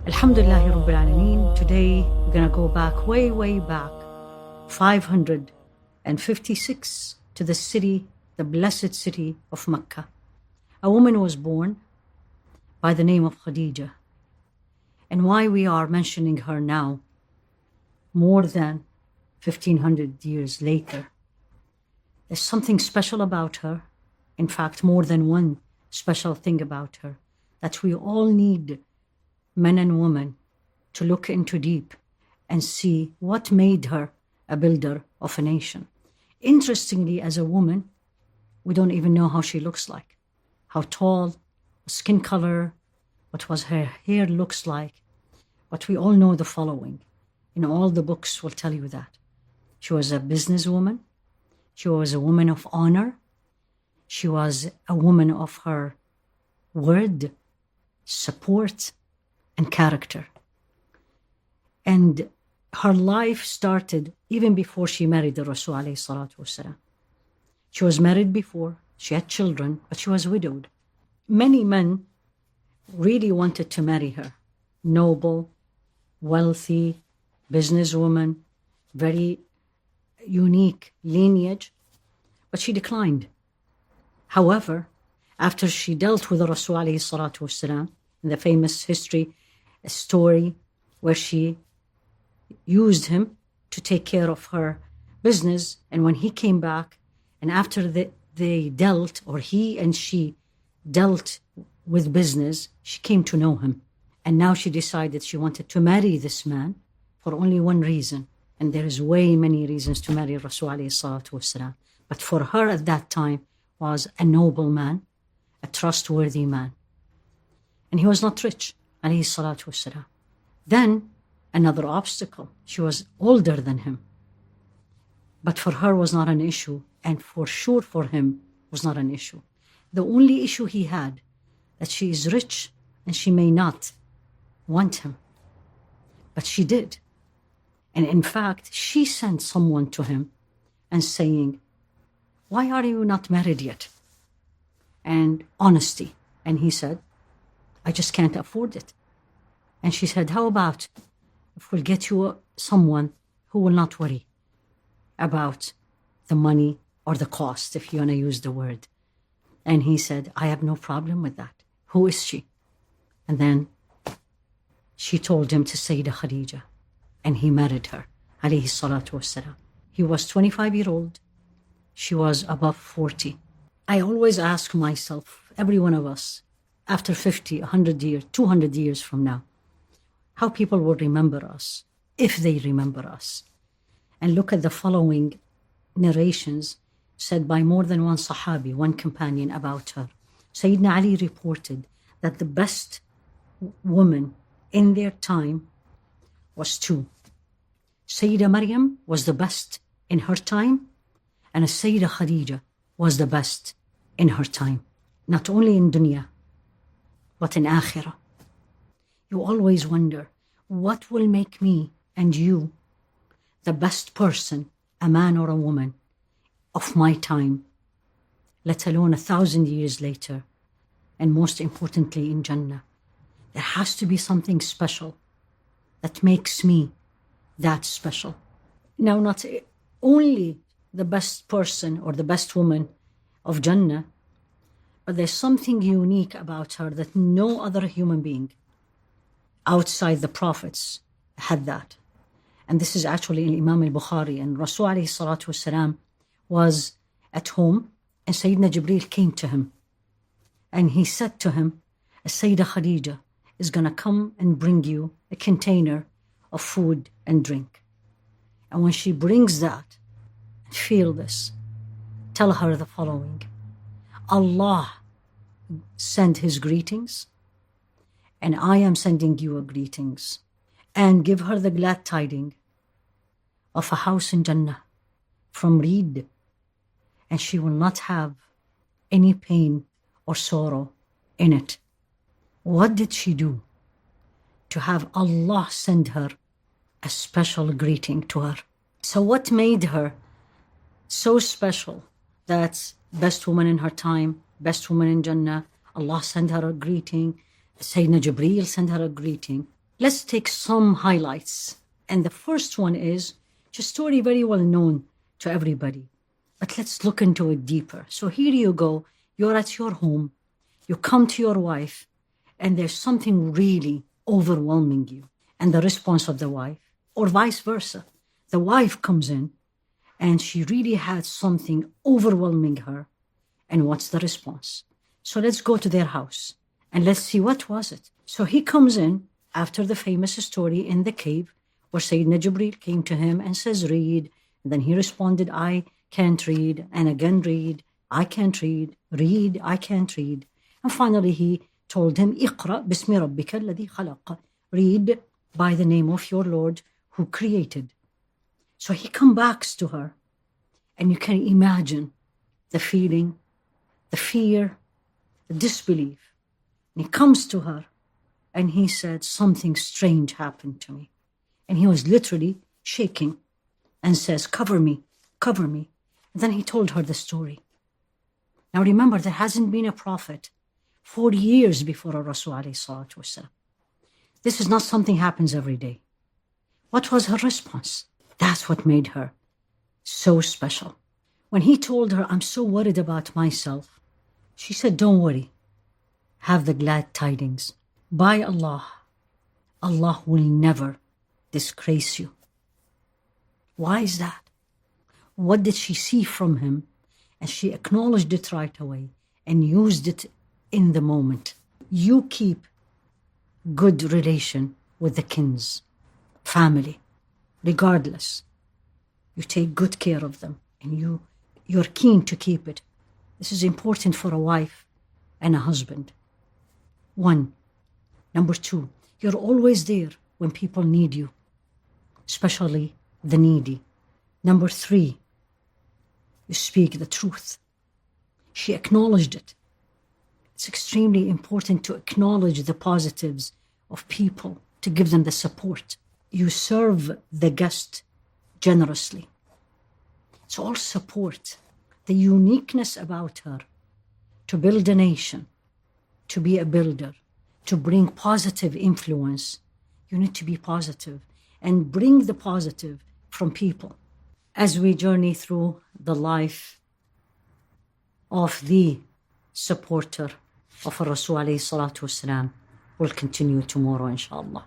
Alhamdulillahi Rabbil Alameen. Today we're going to go back, way back, 556 to the city, the blessed city of Mecca. A woman was born by the name of Khadijah. And why we are mentioning her now, more than 1500 years later, there's something special about her. In fact, more than one special thing about her that we all need, men and women, to look into deep and see what made her a builder of a nation. Interestingly, as a woman, we don't even know how she looks like, how tall, skin color, what was her hair looks like. But we all know the following. In all the books will tell you that. She was a businesswoman. She was a woman of honor. She was a woman of her word, support, and character. And her life started even before she married the Rasul alayhi salatu wasalam. She was married before, she had children, but she was widowed. Many men really wanted to marry her. Noble, wealthy, businesswoman, very unique lineage, but she declined. However, after she dealt with the Rasul alayhi salatu wasalam, in the famous history, a story where she used him to take care of her business, and when he came back, and after they dealt, or he and she dealt with business, she came to know him. And now she decided she wanted to marry this man for only one reason. And there is way many reasons to marry Rasul alayhi salatu wasalam. But for her at that time was a noble man, a trustworthy man. And he was not rich, alayhi salatu wasalam. Then another obstacle, she was older than him. But for her was not an issue, and for sure for him was not an issue. The only issue he had, that she is rich and she may not want him. But she did. And in fact, she sent someone to him and saying, why are you not married yet? And honesty. And he said, I just can't afford it. And she said, how about if we'll get you someone who will not worry about the money or the cost, if you want to use the word. And he said, I have no problem with that. Who is she? And then she told him to Sayyidah Khadijah, and he married her, alayhi salatu wassalam. He was 25-year-old. She was above 40. I always ask myself, every one of us, after 50, 100 years, 200 years from now, how people will remember us, if they remember us. And look at the following narrations said by more than one Sahabi, one companion about her. Sayyidina Ali reported that the best woman in their time was two. Sayyidah Maryam was the best in her time, and Sayyidah Khadijah was the best in her time. Not only in dunya, but in akhirah. You always wonder, what will make me and you the best person, a man or a woman, of my time, let alone 1,000 years later, and most importantly in Jannah. There has to be something special that makes me that special. Now, not only the best person or the best woman of Jannah, but there's something unique about her that no other human being outside the prophets had that. And this is actually in Imam al-Bukhari. And Rasul alayhi salatu wasalam was at home, and Sayyidina Jibreel came to him. And he said to him, Sayyidah Khadijah is going to come and bring you a container of food and drink. And when she brings that, feel this, tell her the following. Allah send his greetings, and I am sending you a greetings. And give her the glad tiding of a house in Jannah from reed, and she will not have any pain or sorrow in it. What did she do to have Allah send her a special greeting to her? So what made her so special that best woman in her time, best woman in Jannah, Allah sent her a greeting, Sayyidina Jibreel sent her a greeting? Let's take some highlights. And the first one is just a story very well known to everybody. But let's look into it deeper. So here you go. You're at your home. You come to your wife, and there's something really overwhelming you. And the response of the wife, or vice versa. The wife comes in, and she really had something overwhelming her. And what's the response? So let's go to their house, and let's see what was it. So he comes in after the famous story in the cave, where Sayyidina Jibreel came to him and says, read. And then he responded, I can't read. And again, read. I can't read. Read. I can't read. And finally, he told him, Iqra bismi rabbika alladhi khalaq. Read by the name of your Lord who created. So he comes back to her. And you can imagine the feeling, the fear, the disbelief. And he comes to her and he said, something strange happened to me. And he was literally shaking and says, cover me, cover me. And then he told her the story. Now remember, there hasn't been a prophet 40 years before a Rasul alayhi salatu wasalam. This is not something happens every day. What was her response? That's what made her so special. When he told her, I'm so worried about myself, she said, don't worry. Have the glad tidings. By Allah, Allah will never disgrace you. Why is that? What did she see from him? And she acknowledged it right away and used it in the moment. You keep good relation with the kins, family, regardless. You take good care of them and you're keen to keep it. This is important for a wife and a husband. 1. Number 2, you're always there when people need you, especially the needy. Number 3, you speak the truth. She acknowledged it. It's extremely important to acknowledge the positives of people, to give them the support. You serve the guest generously. It's all support. The uniqueness about her, to build a nation, to be a builder, to bring positive influence. You need to be positive and bring the positive from people. As we journey through the life of the supporter of Rasul alayhi salatu wasalam, we'll continue tomorrow, inshallah.